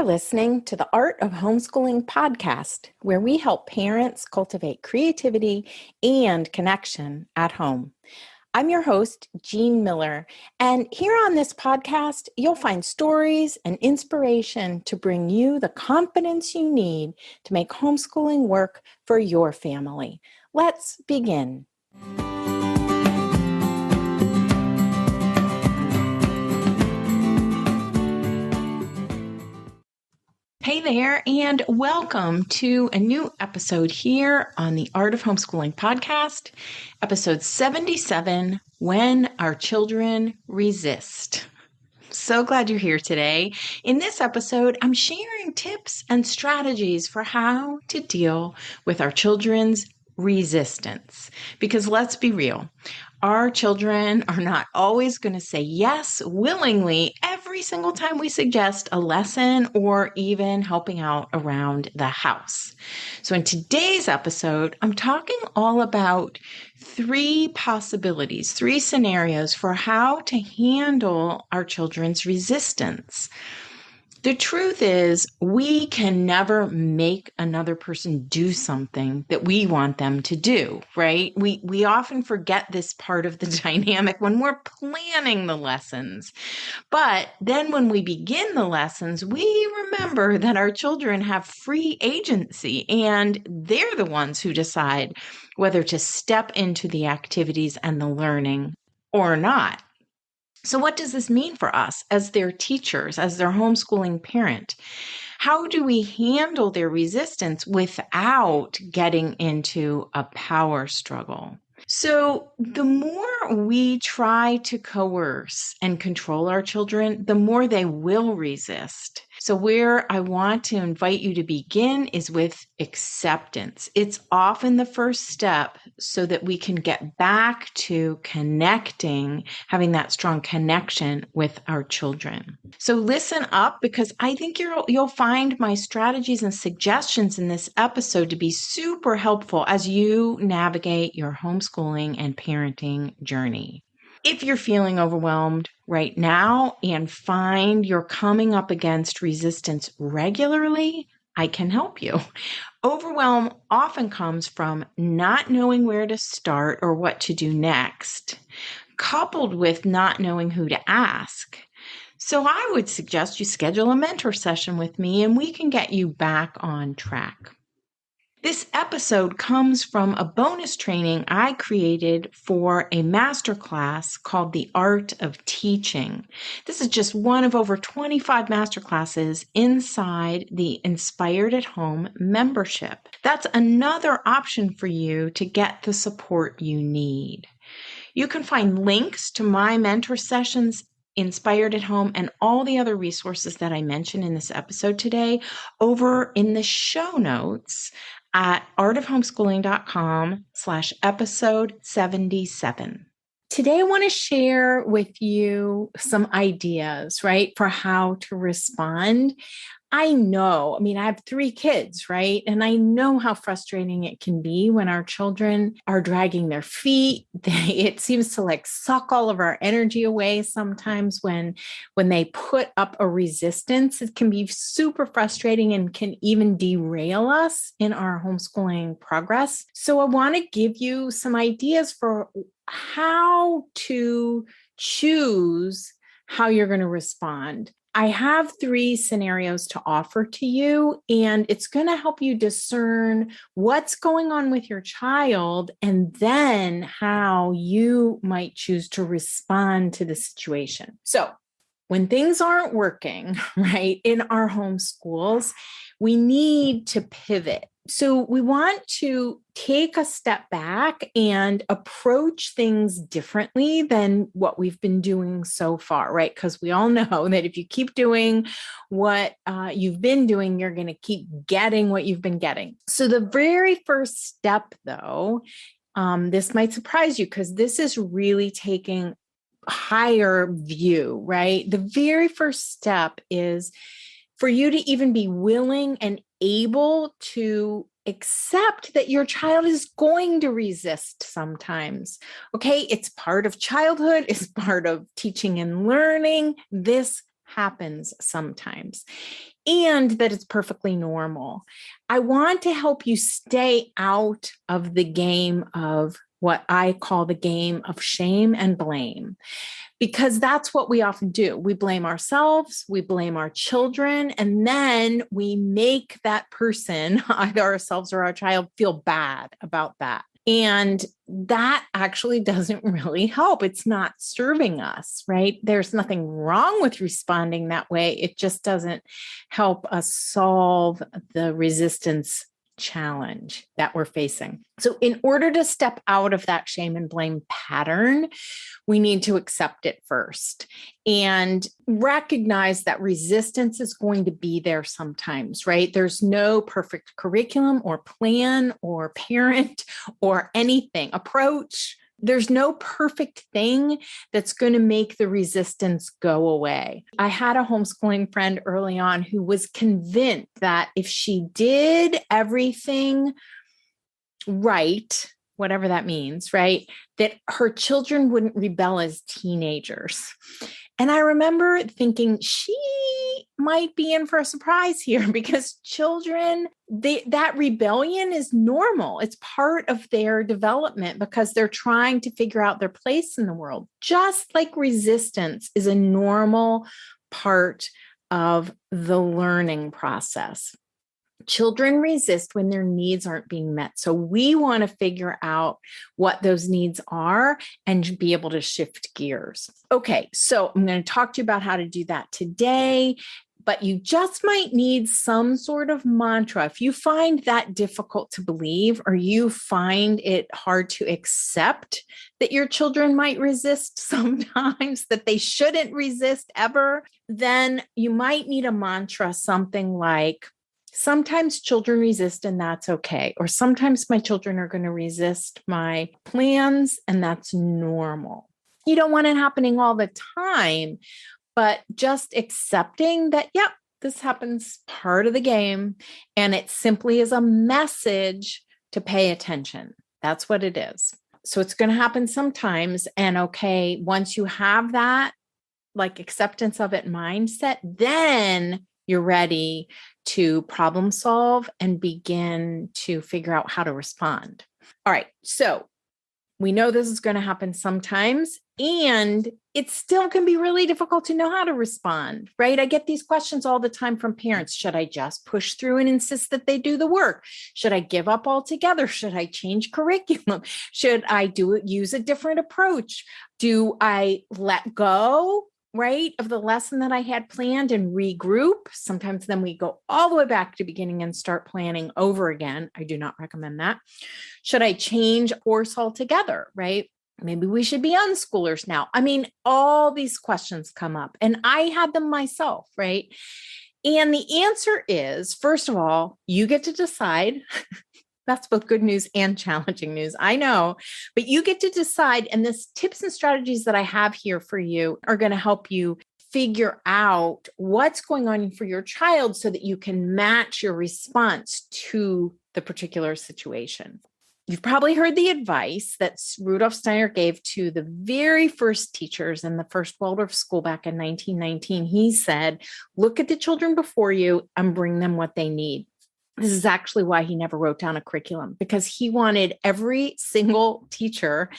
are listening to the Art of Homeschooling podcast, where we help parents cultivate creativity and connection at home. I'm your host, Jean Miller, and here on this podcast, you'll find stories and inspiration to bring you the confidence you need to make homeschooling work for your family. Let's begin. Hey there, and welcome to a new episode here on the Art of Homeschooling podcast, episode 77, When Our Children Resist. So glad you're here today. In this episode, I'm sharing tips and strategies for how to deal with our children's resistance. Because let's be real, our children are not always going to say yes willingly every single time we suggest a lesson or even helping out around the house. So in today's episode, I'm talking all about three possibilities, three scenarios for how to handle our children's resistance. The truth is, we can never make another person do something that we want them to do, right? We often forget this part of the dynamic when we're planning the lessons. But then when we begin the lessons, we remember that our children have free agency and they're the ones who decide whether to step into the activities and the learning or not. So what does this mean for us as their teachers, as their homeschooling parent? How do we handle their resistance without getting into a power struggle? So the more we try to coerce and control our children, the more they will resist. So where I want to invite you to begin is with acceptance. It's often the first step so that we can get back to connecting, having that strong connection with our children. So listen up, because I think you'll find my strategies and suggestions in this episode to be super helpful as you navigate your homeschooling and parenting journey. If you're feeling overwhelmed right now and find you're coming up against resistance regularly, I can help you. Overwhelm often comes from not knowing where to start or what to do next, coupled with not knowing who to ask. So I would suggest you schedule a mentor session with me and we can get you back on track. This episode comes from a bonus training I created for a masterclass called The Art of Teaching. This is just one of over 25 masterclasses inside the Inspired at Home membership. That's another option for you to get the support you need. You can find links to my mentor sessions, Inspired at Home, and all the other resources that I mentioned in this episode today over in the show notes at artofhomeschooling.com/episode 77. Today, I want to share with you some ideas, right, for how to respond. I have 3 kids, right? And I know how frustrating it can be when our children are dragging their feet. It seems to suck all of our energy away sometimes when they put up a resistance. It can be super frustrating and can even derail us in our homeschooling progress. So I want to give you some ideas for how to choose how you're going to respond. I have 3 scenarios to offer to you, and it's going to help you discern what's going on with your child and then how you might choose to respond to the situation. So when things aren't working, right, in our homeschools, we need to pivot. So we want to take a step back and approach things differently than what we've been doing so far, right? Because we all know that if you keep doing what you've been doing, you're going to keep getting what you've been getting. So the very first step, though, this might surprise you because this is really taking a higher view, right? The very first step is for you to even be willing and able to accept that your child is going to resist sometimes. Okay, it's part of childhood, it's part of teaching and learning. This happens sometimes. and that it's perfectly normal. I want to help you stay out of the game of what I call the game of shame and blame, because that's what we often do. We blame ourselves, we blame our children, and then we make that person, either ourselves or our child, feel bad about that. And that actually doesn't really help. It's not serving us, right? There's nothing wrong with responding that way. It just doesn't help us solve the resistance challenge that we're facing. So in order to step out of that shame and blame pattern, we need to accept it first and recognize that resistance is going to be there sometimes, right? There's no perfect curriculum or plan or parent or anything, approach. There's no perfect thing that's going to make the resistance go away. I had a homeschooling friend early on who was convinced that if she did everything right, whatever that means, right, that her children wouldn't rebel as teenagers. And I remember thinking she might be in for a surprise here, because children, that rebellion is normal. It's part of their development because they're trying to figure out their place in the world. Just like resistance is a normal part of the learning process. Children resist when their needs aren't being met. So we want to figure out what those needs are and be able to shift gears. Okay, so I'm going to talk to you about how to do that today, but you just might need some sort of mantra. If you find that difficult to believe, or you find it hard to accept that your children might resist sometimes, that they shouldn't resist ever, then you might need a mantra, something like, sometimes children resist and that's okay. Or sometimes my children are going to resist my plans and that's normal. You don't want it happening all the time, but just accepting that, yep, this happens, part of the game. And it simply is a message to pay attention. That's what it is. So it's going to happen sometimes. And okay, once you have that, like, acceptance of it mindset, then you're ready to problem solve and begin to figure out how to respond. All right. So we know this is going to happen sometimes, and it still can be really difficult to know how to respond, right? I get these questions all the time from parents. Should I just push through and insist that they do the work? Should I give up altogether? Should I change curriculum? Should I use a different approach? Do I let go, right, of the lesson that I had planned and regroup? Sometimes then we go all the way back to the beginning and start planning over again. I do not recommend that. Should I change course altogether, right? Maybe we should be unschoolers now. I mean, all these questions come up, and I had them myself, right? And the answer is, first of all, you get to decide. That's both good news and challenging news, I know, but you get to decide. And this tips and strategies that I have here for you are going to help you figure out what's going on for your child so that you can match your response to the particular situation. You've probably heard the advice that Rudolf Steiner gave to the very first teachers in the first Waldorf school back in 1919. He said, look at the children before you and bring them what they need. This is actually why he never wrote down a curriculum, because he wanted every single teacher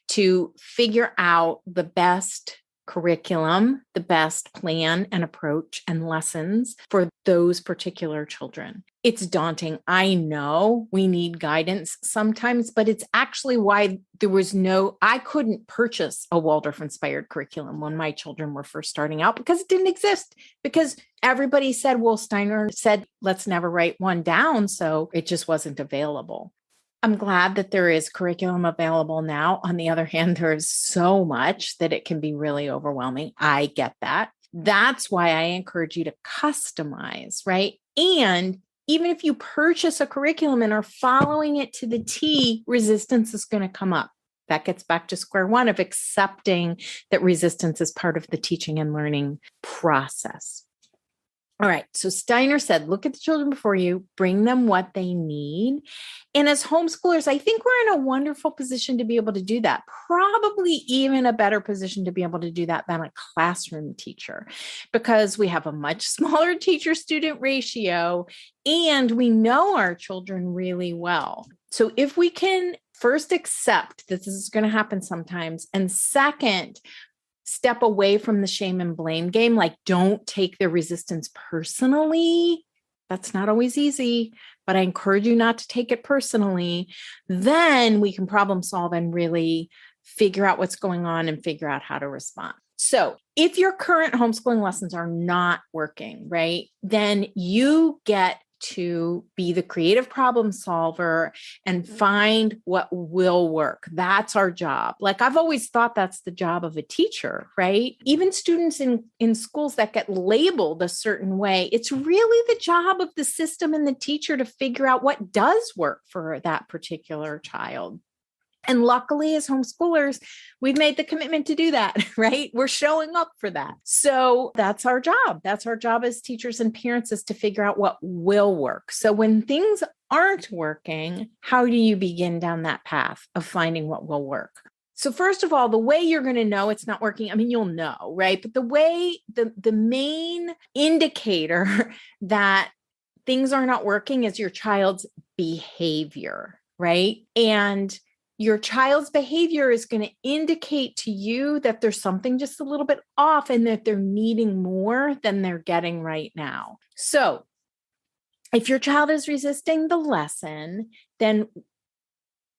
to figure out the best curriculum, the best plan and approach and lessons for those particular children. It's daunting. I know we need guidance sometimes, but it's actually why I couldn't purchase a Waldorf-inspired curriculum when my children were first starting out, because it didn't exist, because everybody said, well, Steiner said, let's never write one down. So it just wasn't available. I'm glad that there is curriculum available now. On the other hand, there is so much that it can be really overwhelming. I get that. That's why I encourage you to customize, right? And even if you purchase a curriculum and are following it to the T, resistance is going to come up. That gets back to square one of accepting that resistance is part of the teaching and learning process. All right. So Steiner said, look at the children before you, bring them what they need. And as homeschoolers, I think we're in a wonderful position to be able to do that. Probably even a better position to be able to do that than a classroom teacher, because we have a much smaller teacher-student ratio and we know our children really well. So if we can first accept that this is going to happen sometimes, and second, step away from the shame and blame game. Like, don't take their resistance personally. That's not always easy, but I encourage you not to take it personally. Then we can problem solve and really figure out what's going on and figure out how to respond. So if your current homeschooling lessons are not working, right, then you get to be the creative problem solver and find what will work. That's our job. Like, I've always thought that's the job of a teacher, right? Even students in schools that get labeled a certain way, it's really the job of the system and the teacher to figure out what does work for that particular child. And luckily, as homeschoolers, we've made the commitment to do that, right? We're showing up for that. So that's our job. That's our job as teachers and parents, is to figure out what will work. So when things aren't working, how do you begin down that path of finding what will work? So first of all, the way you're going to know it's not working, I mean, you'll know, right? But the main indicator that things are not working is your child's behavior, right? And your child's behavior is going to indicate to you that there's something just a little bit off and that they're needing more than they're getting right now. So if your child is resisting the lesson, then,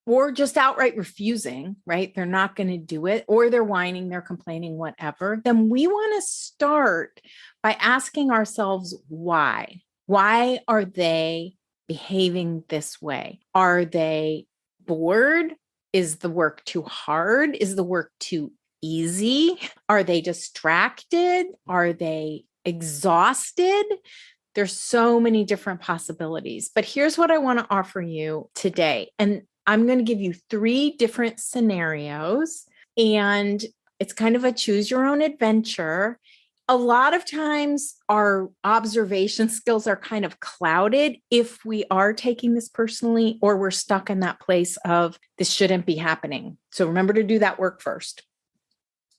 or just outright refusing, right? They're not going to do it, or they're whining, they're complaining, whatever, then we want to start by asking ourselves why. Why are they behaving this way? Are they bored? Is the work too hard? Is the work too easy? Are they distracted? Are they exhausted? There's so many different possibilities. But here's what I want to offer you today. And I'm going to give you 3 different scenarios. And it's kind of a choose your own adventure. A lot of times our observation skills are kind of clouded if we are taking this personally, or we're stuck in that place of this shouldn't be happening. So remember to do that work first.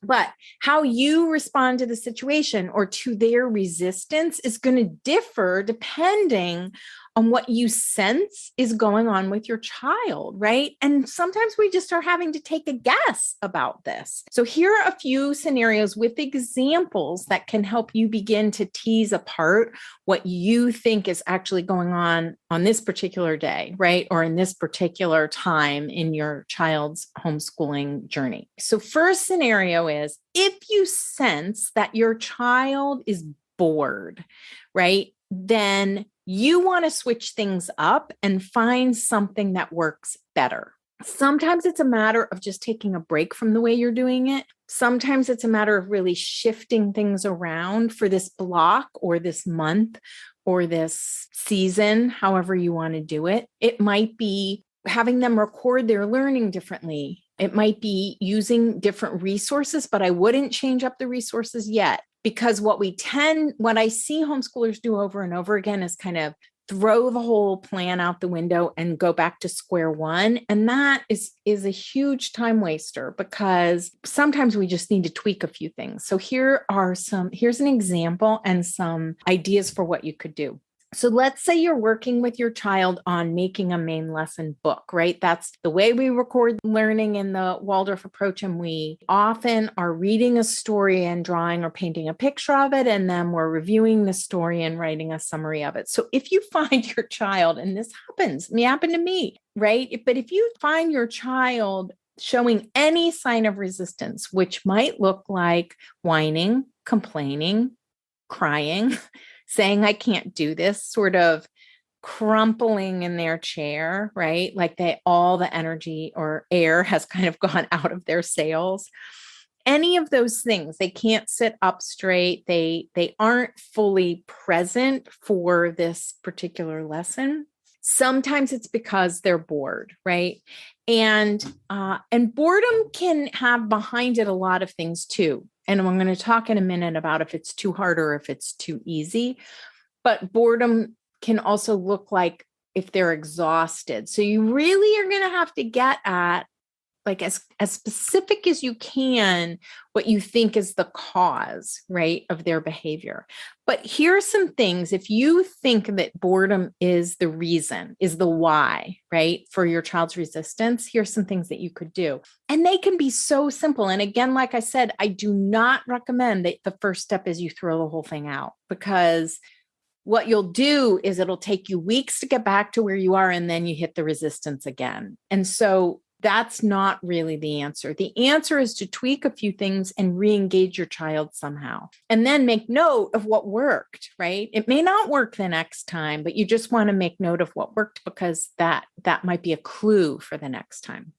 But how you respond to the situation or to their resistance is going to differ depending on what you sense is going on with your child, right? And sometimes we just are having to take a guess about this. So here are a few scenarios with examples that can help you begin to tease apart what you think is actually going on this particular day, right? Or in this particular time in your child's homeschooling journey. So first scenario is if you sense that your child is bored, right? Then you want to switch things up and find something that works better. Sometimes it's a matter of just taking a break from the way you're doing it. Sometimes it's a matter of really shifting things around for this block or this month or this season, however you want to do it. It might be having them record their learning differently. It might be using different resources, but I wouldn't change up the resources yet. Because what I see homeschoolers do over and over again is kind of throw the whole plan out the window and go back to square one. And that is a huge time waster, because sometimes we just need to tweak a few things. So here's an example and some ideas for what you could do. So let's say you're working with your child on making a main lesson book, right? That's the way we record learning in the Waldorf approach. And we often are reading a story and drawing or painting a picture of it. And then we're reviewing the story and writing a summary of it. So if you find your child, and this happened to me, right? But if you find your child showing any sign of resistance, which might look like whining, complaining, crying, saying, I can't do this, sort of crumpling in their chair, right? Like all the energy or air has kind of gone out of their sails. Any of those things, they can't sit up straight. They aren't fully present for this particular lesson. Sometimes it's because they're bored, right? And boredom can have behind it a lot of things too. And I'm going to talk in a minute about if it's too hard or if it's too easy. But boredom can also look like if they're exhausted. So you really are going to have to get at, like, as specific as you can, what you think is the cause, right, of their behavior. But here's some things. If you think that boredom is the reason, is the why, right, for your child's resistance, here's some things that you could do. And they can be so simple. And again, like I said, I do not recommend that the first step is you throw the whole thing out, because what you'll do is it'll take you weeks to get back to where you are, and then you hit the resistance again. And so that's not really the answer. The answer is to tweak a few things and re-engage your child somehow, and then make note of what worked, right? It may not work the next time, but you just want to make note of what worked, because that might be a clue for the next time.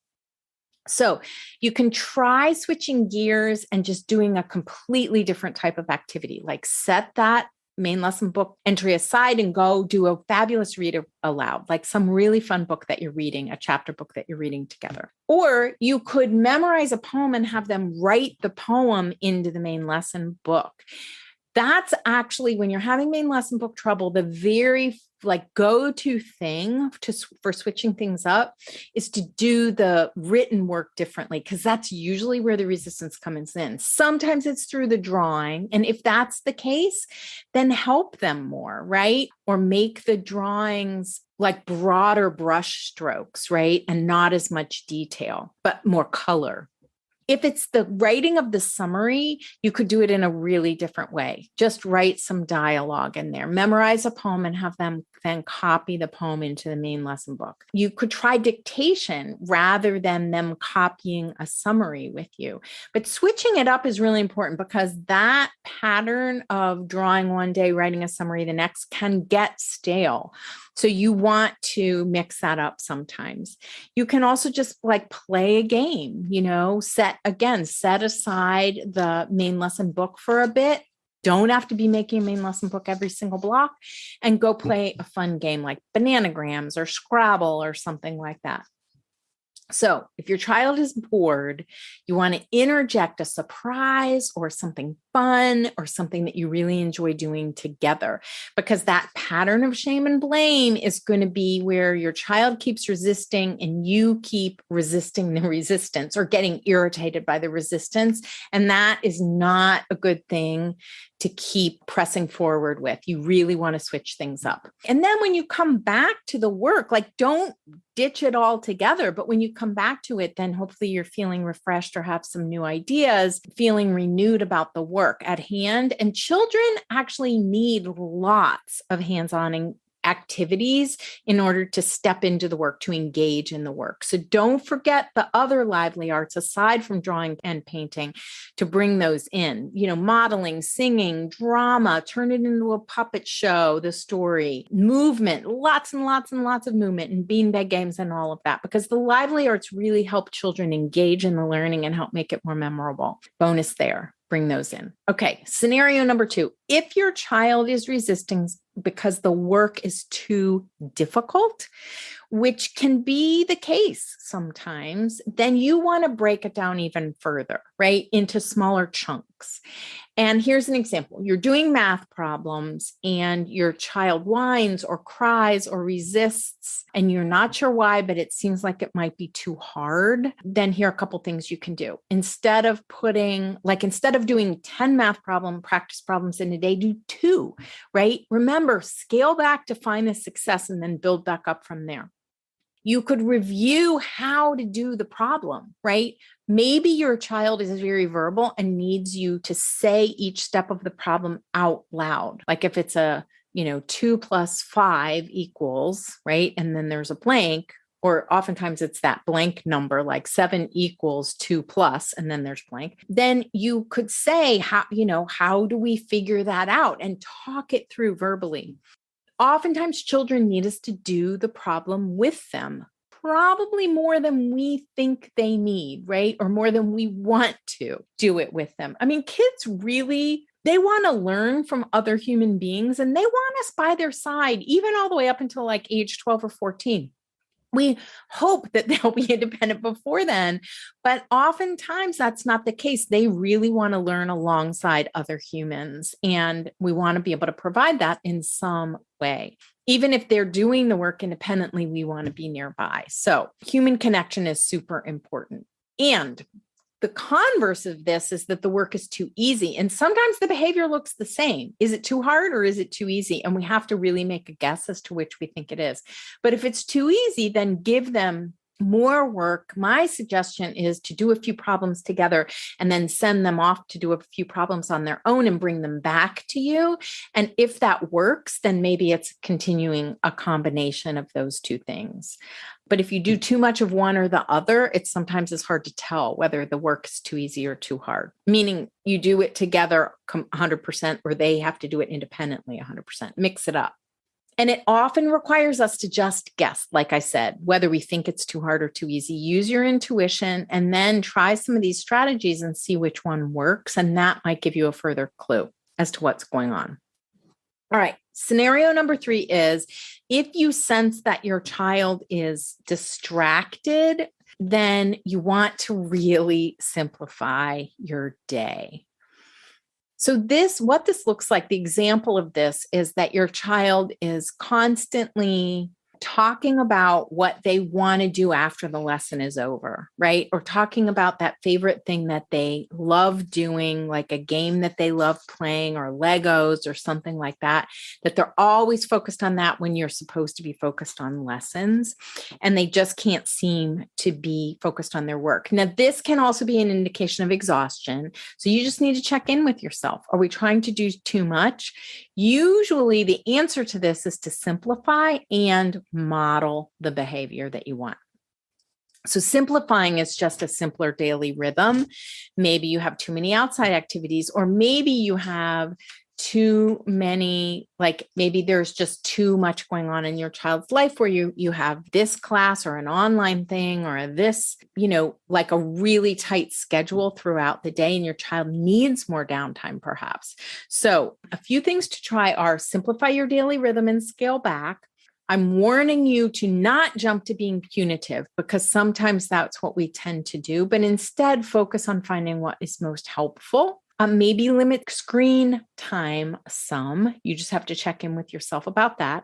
So you can try switching gears and just doing a completely different type of activity, like set that main lesson book entry aside and go do a fabulous read aloud, like some really fun book that you're reading, a chapter book that you're reading together. Or you could memorize a poem and have them write the poem into the main lesson book. That's actually, when you're having main lesson book trouble, the very go-to thing for switching things up is to do the written work differently, because that's usually where the resistance comes in. Sometimes it's through the drawing. And if that's the case, then help them more, right? Or make the drawings like broader brush strokes, right? And not as much detail, but more color. If it's the writing of the summary, you could do it in a really different way. Just write some dialogue in there, memorize a poem, and have them then copy the poem into the main lesson book. You could try dictation rather than them copying a summary with you. But switching it up is really important, because that pattern of drawing one day, writing a summary the next can get stale. So you want to mix that up sometimes. You can also just play a game, set aside the main lesson book for a bit. Don't have to be making a main lesson book every single block, and go play a fun game like Bananagrams or Scrabble or something like that. So if your child is bored, you want to interject a surprise or something fun or something that you really enjoy doing together, because that pattern of shame and blame is going to be where your child keeps resisting and you keep resisting the resistance, or getting irritated by the resistance. And that is not a good thing to keep pressing forward with. You really want to switch things up. And then when you come back to the work, don't ditch it all together. But when you come back to it, then hopefully you're feeling refreshed or have some new ideas, feeling renewed about the work at hand. And children actually need lots of hands-on activities in order to step into the work, to engage in the work. So don't forget the other lively arts aside from drawing and painting, to bring those in, modeling, singing, drama, turn it into a puppet show, the story, movement, lots and lots and lots of movement, and beanbag games and all of that, because the lively arts really help children engage in the learning and help make it more memorable. Bonus there. Bring those in. Okay. Scenario number 2. If your child is resisting because the work is too difficult, which can be the case sometimes, then you want to break it down even further, right? Into smaller chunks. And here's an example. You're doing math problems and your child whines or cries or resists, and you're not sure why, but it seems like it might be too hard. Then here are a couple things you can do. Instead of doing 10 math practice problems in a day, do 2, right? Remember, scale back to find the success and then build back up from there. You could review how to do the problem, right? Maybe your child is very verbal and needs you to say each step of the problem out loud. Like if it's 2 + 5 = right? And then there's a blank, or oftentimes it's that blank number, like 7 = 2+, and then there's blank. Then you could say, how do we figure that out, and talk it through verbally. Oftentimes children need us to do the problem with them, probably more than we think they need, right? Or more than we want to do it with them. I mean, kids really, they want to learn from other human beings, and they want us by their side, even all the way up until age 12 or 14. We hope that they'll be independent before then, but oftentimes that's not the case. They really want to learn alongside other humans, and we want to be able to provide that in some way. Even if they're doing the work independently, we want to be nearby. So human connection is super important. And the converse of this is that the work is too easy. And sometimes the behavior looks the same. Is it too hard or is it too easy? And we have to really make a guess as to which we think it is. But if it's too easy, then give them more work. My suggestion is to do a few problems together and then send them off to do a few problems on their own and bring them back to you. And if that works, then maybe it's continuing a combination of those two things. But if you do too much of one or the other, sometimes it's hard to tell whether the work is too easy or too hard, meaning you do it together 100% or they have to do it independently 100%. Mix it up. And it often requires us to just guess, like I said, whether we think it's too hard or too easy. Use your intuition and then try some of these strategies and see which one works. And that might give you a further clue as to what's going on. All right. Scenario number 3 is if you sense that your child is distracted, then you want to really simplify your day. So what this looks like, the example of this is that your child is constantly talking about what they want to do after the lesson is over, right? Or talking about that favorite thing that they love doing, like a game that they love playing or Legos or something like that, that they're always focused on that when you're supposed to be focused on lessons, and they just can't seem to be focused on their work. Now, this can also be an indication of exhaustion. So you just need to check in with yourself. Are we trying to do too much? Usually the answer to this is to simplify and model the behavior that you want. So simplifying is just a simpler daily rhythm. Maybe you have too many outside activities, or maybe you have too many, like maybe there's just too much going on in your child's life where you have this class or an online thing or this, like a really tight schedule throughout the day, and your child needs more downtime perhaps. So a few things to try are simplify your daily rhythm and scale back. I'm warning you to not jump to being punitive, because sometimes that's what we tend to do, but instead focus on finding what is most helpful. Maybe limit screen time some. You just have to check in with yourself about that.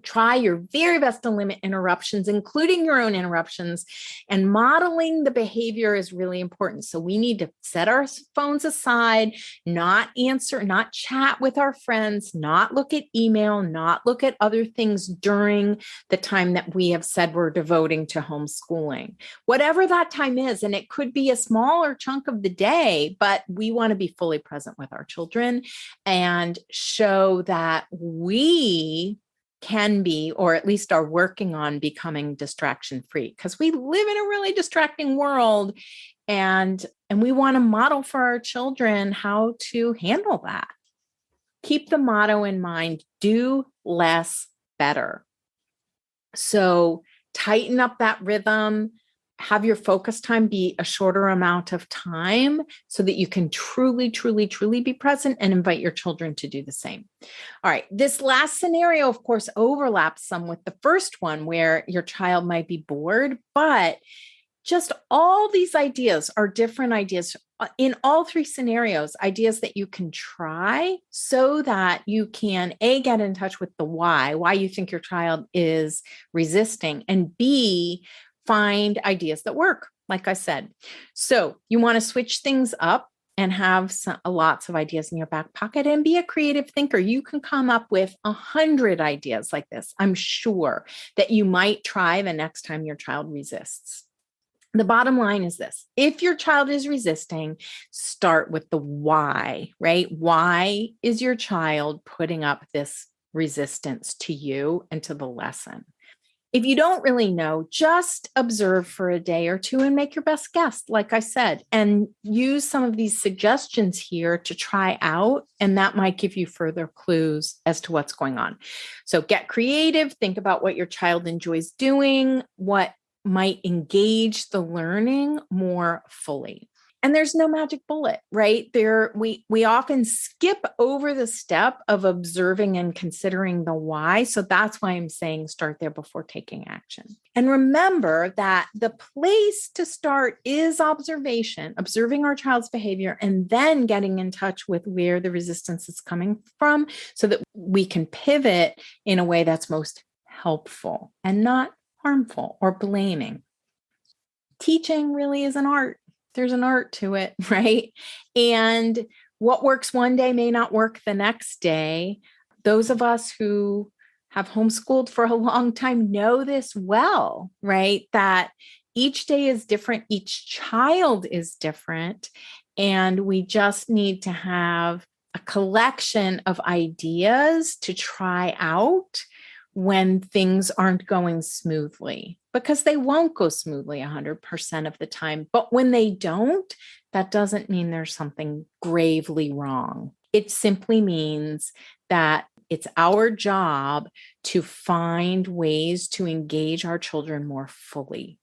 Try your very best to limit interruptions, including your own interruptions, and modeling the behavior is really important. So we need to set our phones aside, not answer, not chat with our friends, not look at email, not look at other things during the time that we have said we're devoting to homeschooling, whatever that time is. And it could be a smaller chunk of the day, but we want to be fully present with our children and show that we can be, or at least are working on becoming distraction free, because we live in a really distracting world, and we want to model for our children how to handle that. Keep the motto in mind: do less better. So tighten up that rhythm. Have your focus time be a shorter amount of time so that you can truly, truly, truly be present and invite your children to do the same. All right. This last scenario, of course, overlaps some with the first one where your child might be bored, but just all these ideas are different ideas in all 3 scenarios, ideas that you can try so that you can get in touch with the why you think your child is resisting, and B, find ideas that work, like I said. So you want to switch things up and have lots of ideas in your back pocket and be a creative thinker. You can come up with 100 ideas like this, I'm sure, that you might try the next time your child resists. The bottom line is this: if your child is resisting, start with the why, right? Why is your child putting up this resistance to you and to the lesson? If you don't really know, just observe for a day or two and make your best guess, like I said, and use some of these suggestions here to try out, and that might give you further clues as to what's going on. So get creative, think about what your child enjoys doing, what might engage the learning more fully. And there's no magic bullet, right? We often skip over the step of observing and considering the why. So that's why I'm saying start there before taking action. And remember that the place to start is observation, observing our child's behavior, and then getting in touch with where the resistance is coming from so that we can pivot in a way that's most helpful and not harmful or blaming. Teaching really is an art. There's an art to it, right? And what works one day may not work the next day. Those of us who have homeschooled for a long time know this well, right? That each day is different, each child is different, and we just need to have a collection of ideas to try out when things aren't going smoothly, because they won't go smoothly 100% of the time. But when they don't, that doesn't mean there's something gravely wrong. It simply means that it's our job to find ways to engage our children more fully.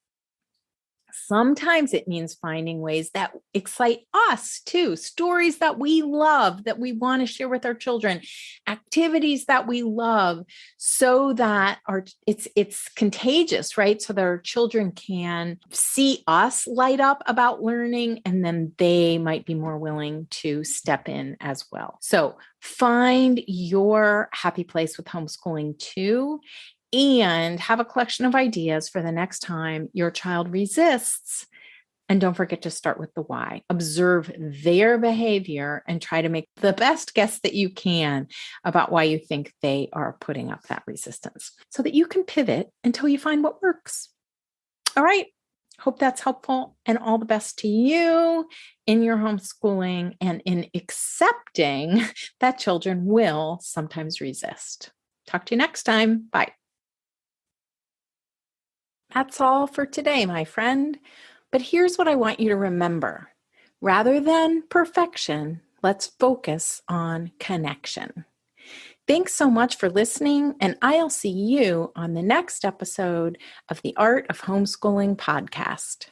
Sometimes it means finding ways that excite us too, stories that we love, that we want to share with our children, activities that we love, so that it's contagious, right? So that our children can see us light up about learning, and then they might be more willing to step in as well. So find your happy place with homeschooling too, and have a collection of ideas for the next time your child resists. And don't forget to start with the why. Observe their behavior and try to make the best guess that you can about why you think they are putting up that resistance, so that you can pivot until you find what works. All right. Hope that's helpful, and all the best to you in your homeschooling and in accepting that children will sometimes resist. Talk to you next time. Bye. That's all for today, my friend. But here's what I want you to remember. Rather than perfection, let's focus on connection. Thanks so much for listening, and I'll see you on the next episode of the Art of Homeschooling podcast.